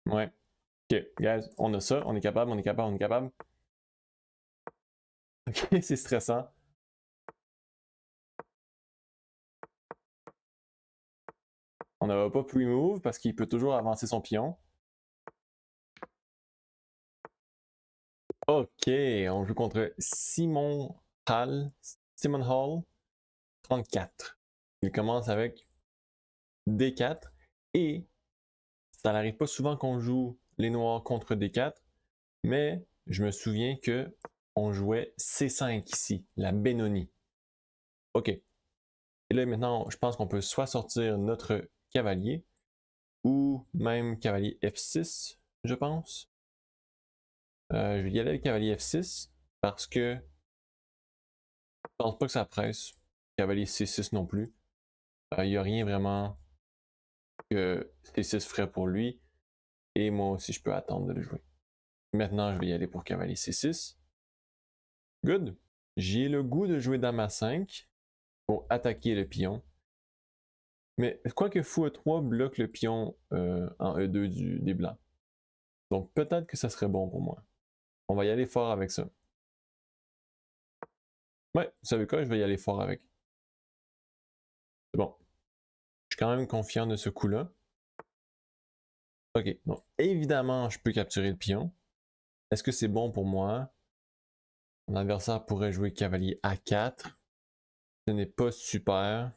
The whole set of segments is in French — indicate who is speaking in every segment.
Speaker 1: Ouais. Ok, guys, on a ça, on est capable, on est capable, on est capable. Ok, c'est stressant. On n'a pas pre-move parce qu'il peut toujours avancer son pion. Ok, on joue contre Simon Hall, 34. Il commence avec D4 et ça n'arrive pas souvent qu'on joue les noirs contre D4, mais je me souviens que on jouait C5 ici, la Benoni. Ok. Et là maintenant, je pense qu'on peut soit sortir notre cavalier ou même cavalier F6, je pense. Je vais y aller avec cavalier F6 parce que je pense pas que ça presse. Cavalier C6 non plus. Il n'y a rien vraiment que C6 ferait pour lui. Et moi aussi, je peux attendre de le jouer. Maintenant, je vais y aller pour cavalier C6. Good. J'ai le goût de jouer dame A5 pour attaquer le pion. Mais quoique fou E3 bloque le pion en E2 des blancs. Donc peut-être que ça serait bon pour moi. On va y aller fort avec ça. Ouais, vous savez quoi, je vais y aller fort avec. C'est bon. Je suis quand même confiant de ce coup-là. Ok, donc évidemment, je peux capturer le pion. Est-ce que c'est bon pour moi? Mon adversaire pourrait jouer cavalier A4. Ce n'est pas super.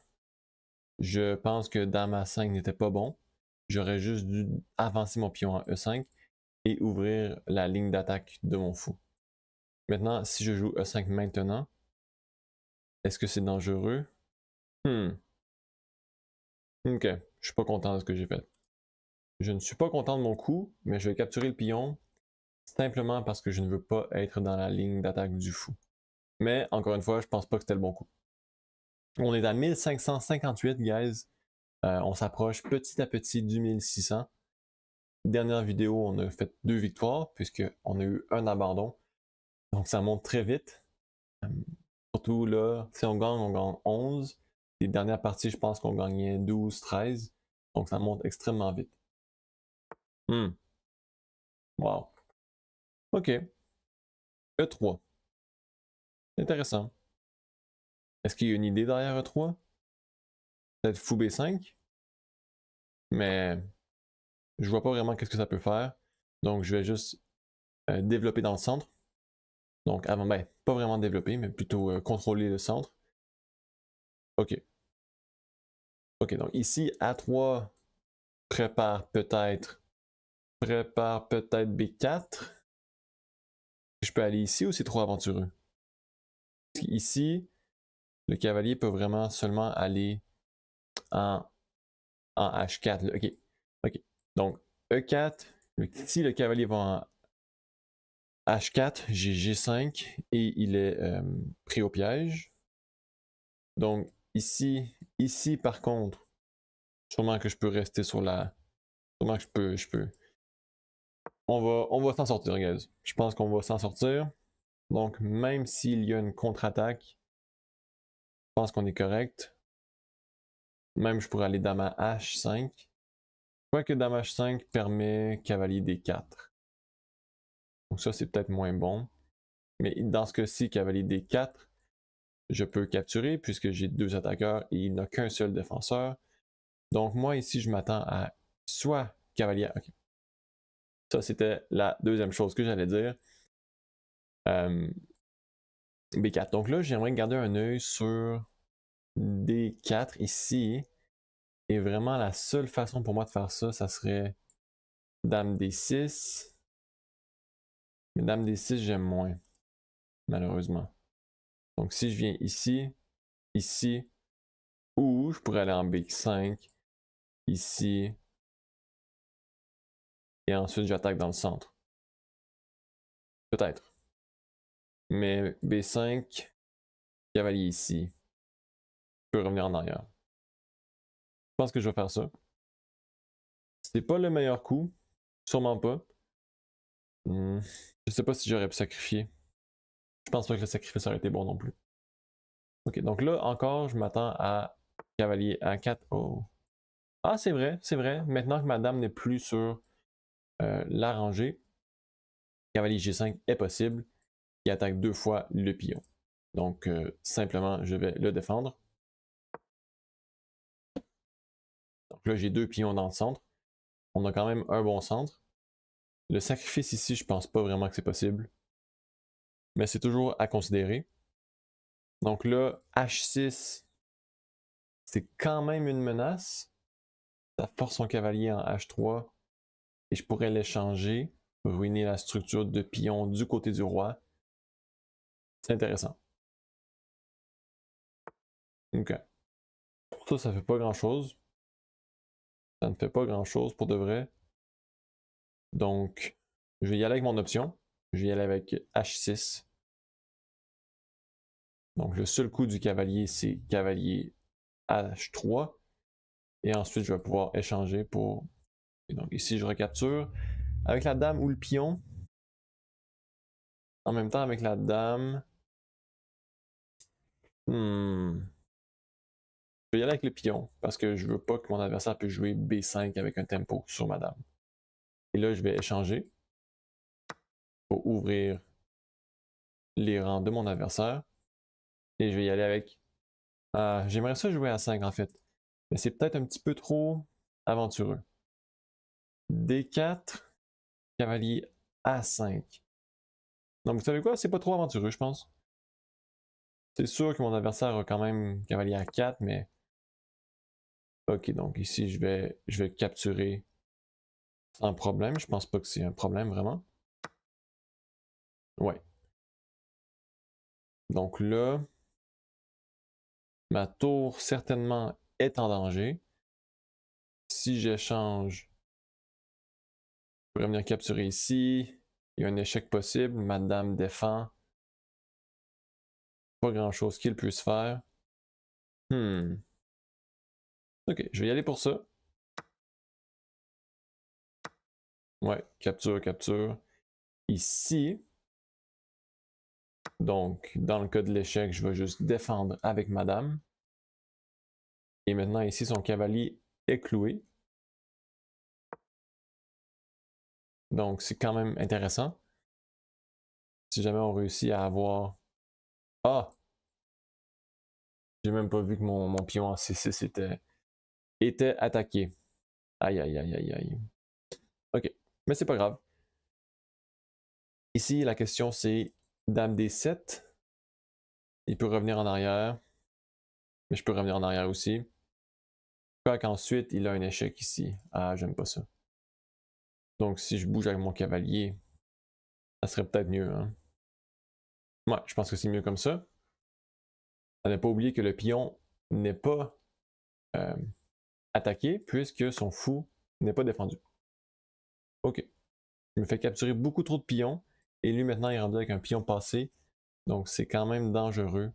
Speaker 1: Je pense que dame A5 n'était pas bon. J'aurais juste dû avancer mon pion en E5 et ouvrir la ligne d'attaque de mon fou. Maintenant, si je joue E5 maintenant, est-ce que c'est dangereux? Ok, je suis pas content de ce que j'ai fait. Je ne suis pas content de mon coup, mais je vais capturer le pion simplement parce que je ne veux pas être dans la ligne d'attaque du fou. Mais encore une fois, je pense pas que c'était le bon coup. On est à 1558, guys. On s'approche petit à petit du 1600. Dernière vidéo, on a fait 2 victoires, puisqu'on a eu un abandon. Donc ça monte très vite. Surtout là, si on gagne 11. Les dernières parties, je pense qu'on gagnait 12, 13. Donc ça monte extrêmement vite. Wow. Ok. E3. Intéressant. Est-ce qu'il y a une idée derrière E3? Peut-être fou B5? Mais je vois pas vraiment qu'est-ce que ça peut faire. Donc je vais juste développer dans le centre. Donc avant, ben, pas vraiment développer, mais plutôt contrôler le centre. Ok. Ok, donc ici, A3 prépare peut-être B4. Je peux aller ici ou c'est trop aventureux? Ici, le cavalier peut vraiment seulement aller en, en H4. Là. Ok. Ok. Donc E4. Si le cavalier va en H4, j'ai G5 et il est pris au piège. Donc ici par contre, sûrement que je peux rester sur la. Sûrement que je peux. On va s'en sortir, guys. Je pense qu'on va s'en sortir. Donc même s'il y a une contre-attaque, je pense qu'on est correct. Même je pourrais aller dame à H5. Quoique dame H5 permet cavalier D4. Donc ça c'est peut-être moins bon. Mais dans ce cas-ci, cavalier D4, je peux capturer puisque j'ai 2 attaqueurs et il n'a qu'un seul défenseur. Donc moi ici, je m'attends à soit cavalier. Ok. Ça, c'était la deuxième chose que j'allais dire. B4. Donc là, j'aimerais garder un œil sur D4 ici. Et vraiment, la seule façon pour moi de faire ça, ça serait Dame D6. Mais Dame D6, j'aime moins, malheureusement. Donc si je viens ici, ou je pourrais aller en B5, ici, et ensuite j'attaque dans le centre. Peut-être. Mais B5, cavalier ici. Je peux revenir en arrière. Je pense que je vais faire ça. C'est pas le meilleur coup. Sûrement pas. Je sais pas si j'aurais pu sacrifier. Je pense pas que le sacrifice aurait été bon non plus. Ok, donc là encore, je m'attends à cavalier A4. Oh. Ah, c'est vrai, c'est vrai. Maintenant que madame n'est plus sur l'arranger. Cavalier G5 est possible. Il attaque 2 fois le pion. Donc, simplement, je vais le défendre. Donc là, j'ai 2 pions dans le centre. On a quand même un bon centre. Le sacrifice ici, je pense pas vraiment que c'est possible. Mais c'est toujours à considérer. Donc là, H6, c'est quand même une menace. Ça force son cavalier en H3. Et je pourrais l'échanger pour ruiner la structure de pion du côté du roi. C'est intéressant. Ok. Pour ça fait pas grand chose. Ça ne fait pas grand chose pour de vrai. Donc, je vais y aller avec mon option. Je vais y aller avec H6. Donc, le seul coup du cavalier, c'est cavalier H3. Et ensuite, je vais pouvoir échanger pour. Et donc, ici, je recapture. Avec la dame ou le pion. En même temps, avec la dame. Je vais y aller avec le pion parce que je veux pas que mon adversaire puisse jouer B5 avec un tempo sur ma dame. Et là, je vais échanger pour ouvrir les rangs de mon adversaire. Et je vais y aller avec. J'aimerais ça jouer à 5 en fait. Mais c'est peut-être un petit peu trop aventureux. D4, cavalier A5. Donc, vous savez quoi? C'est pas trop aventureux, je pense. C'est sûr que mon adversaire a quand même cavalier A4, mais. Ok, donc ici, je vais capturer sans problème. Je pense pas que c'est un problème vraiment. Ouais. Donc là, ma tour certainement est en danger. Si j'échange, je pourrais venir capturer ici. Il y a un échec possible. Ma dame défend. Pas grand chose qu'il puisse faire. Ok, je vais y aller pour ça. Ouais, capture, capture. Ici, donc, dans le cas de l'échec, je vais juste défendre avec ma dame. Et maintenant, ici, son cavalier est cloué. Donc, c'est quand même intéressant. Si jamais on réussit à avoir. Ah! J'ai même pas vu que mon pion en C6 était attaqué. Aïe, aïe, aïe, aïe, aïe. Ok, mais c'est pas grave. Ici, la question c'est Dame D7. Il peut revenir en arrière. Mais je peux revenir en arrière aussi. Quoi qu'ensuite, il a un échec ici. Ah, j'aime pas ça. Donc, si je bouge avec mon cavalier, ça serait peut-être mieux. Hein? Ouais, je pense que c'est mieux comme ça. À ne pas oublier que le pion n'est pas attaqué puisque son fou n'est pas défendu. Ok. Je me fais capturer beaucoup trop de pions. Et lui, maintenant, il est rendu avec un pion passé. Donc, c'est quand même dangereux.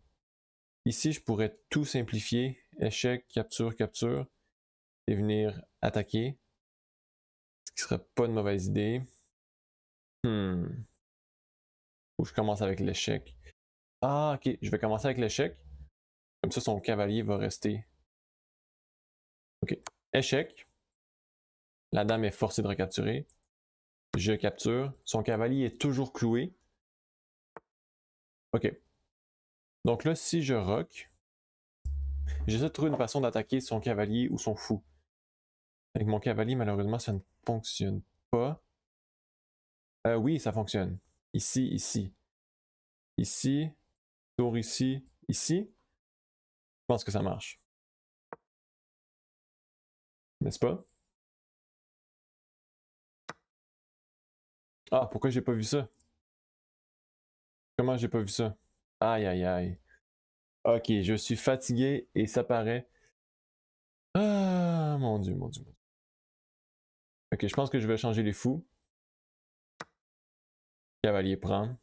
Speaker 1: Ici, je pourrais tout simplifier. Échec, capture, capture. Et venir attaquer. Ce qui serait pas une mauvaise idée. Ou je commence avec l'échec. Ah, ok. Je vais commencer avec l'échec. Comme ça, son cavalier va rester. Ok. Échec. La dame est forcée de recapturer. Je capture. Son cavalier est toujours cloué. Ok. Donc là, si je rock, j'essaie de trouver une façon d'attaquer son cavalier ou son fou. Avec mon cavalier, malheureusement, ça ne fonctionne pas. Oui, ça fonctionne. Ici, ici. Ici. Tour ici. Ici. Je pense que ça marche. N'est-ce pas? Ah, pourquoi j'ai pas vu ça? Comment j'ai pas vu ça? Aïe, aïe, aïe. Ok, je suis fatigué et ça paraît. Ah, mon Dieu, mon Dieu, mon Dieu. Ok, je pense que je vais changer les fous. Cavalier prend.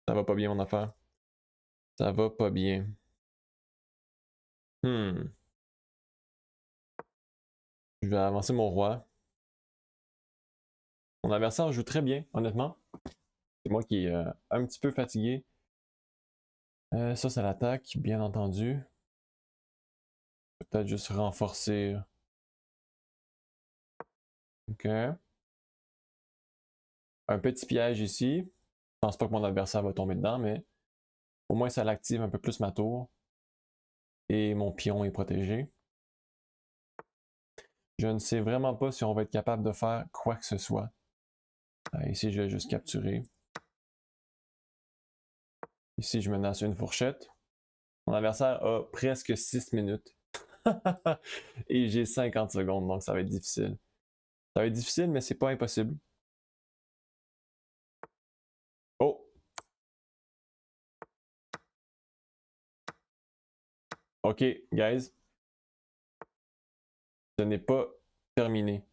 Speaker 1: Ça va pas bien, mon affaire. Ça va pas bien. Je vais avancer mon roi. Mon adversaire joue très bien, honnêtement. C'est moi qui est un petit peu fatigué. Ça, c'est l'attaque, bien entendu. Peut-être juste renforcer Ok. Un petit piège ici. Je pense pas que mon adversaire va tomber dedans, mais au moins ça l'active un peu plus ma tour. Et mon pion est protégé. Je ne sais vraiment pas si on va être capable de faire quoi que ce soit. Ici, je vais juste capturer. Ici, je menace une fourchette. Mon adversaire a presque 6 minutes. Et j'ai 50 secondes, donc ça va être difficile. Ça va être difficile, mais c'est pas impossible. Oh! Ok, guys. Ce n'est pas terminé.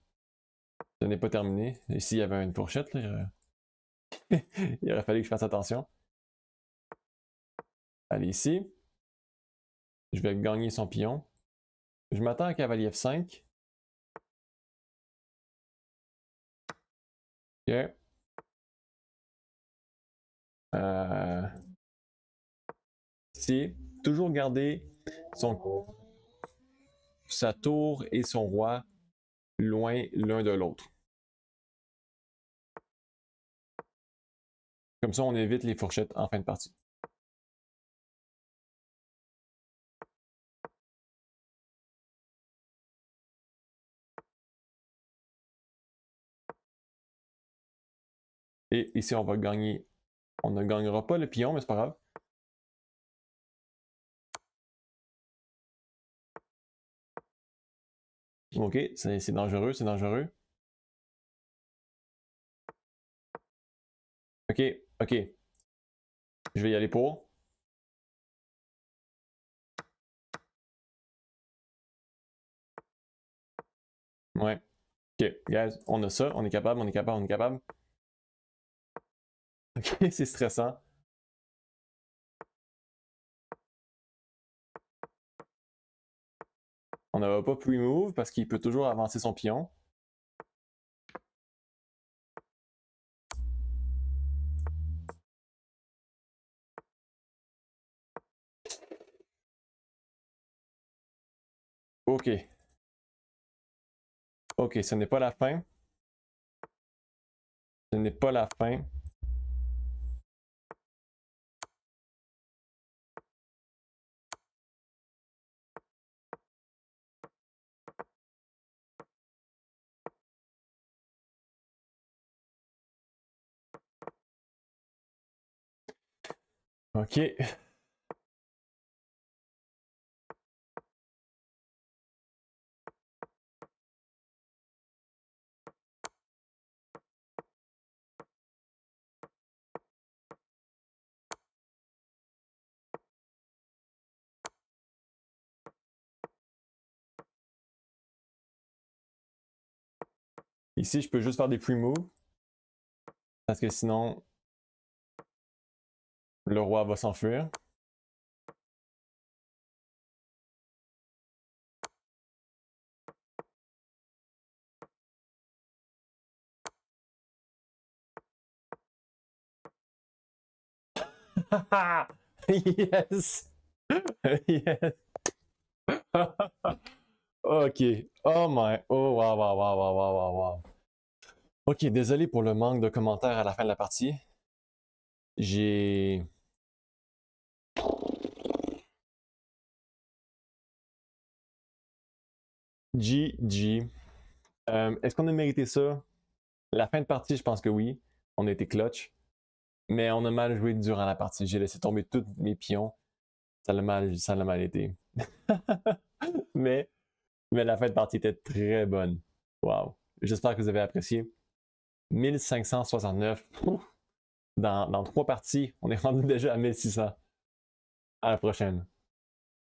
Speaker 1: Ce n'est pas terminé. Ici, il y avait une fourchette, là. Il aurait fallu que je fasse attention. Allez, ici. Je vais gagner son pion. Je m'attends à cavalier F5. Ok. Ici, toujours garder sa tour et son roi loin l'un de l'autre. Comme ça, on évite les fourchettes en fin de partie. Et ici, on va gagner. On ne gagnera pas le pion, mais c'est pas grave. Ok, c'est dangereux, c'est dangereux. Ok, ok. Je vais y aller pour. Ouais. Ok, guys, on a ça, on est capable, on est capable, on est capable. Ok, c'est stressant. On n'a pas pre-move parce qu'il peut toujours avancer son pion. Ok. Ok, ce n'est pas la fin. Ce n'est pas la fin. Ok. Ici, je peux juste faire des pre-moves. Parce que sinon, le roi va s'enfuir. Yes! Yes! Ok. Oh my. Oh wow, wow, wow, wow, wow, wow, wow. Ok, désolé pour le manque de commentaires à la fin de la partie. J'ai. GG. Est-ce qu'on a mérité ça? La fin de partie, je pense que oui. On a été clutch. Mais on a mal joué durant la partie. J'ai laissé tomber tous mes pions. Ça l'a mal été. mais, mais la fin de partie était très bonne. Wow. J'espère que vous avez apprécié. 1569. Dans 3 parties, on est rendu déjà à 1600. À la prochaine.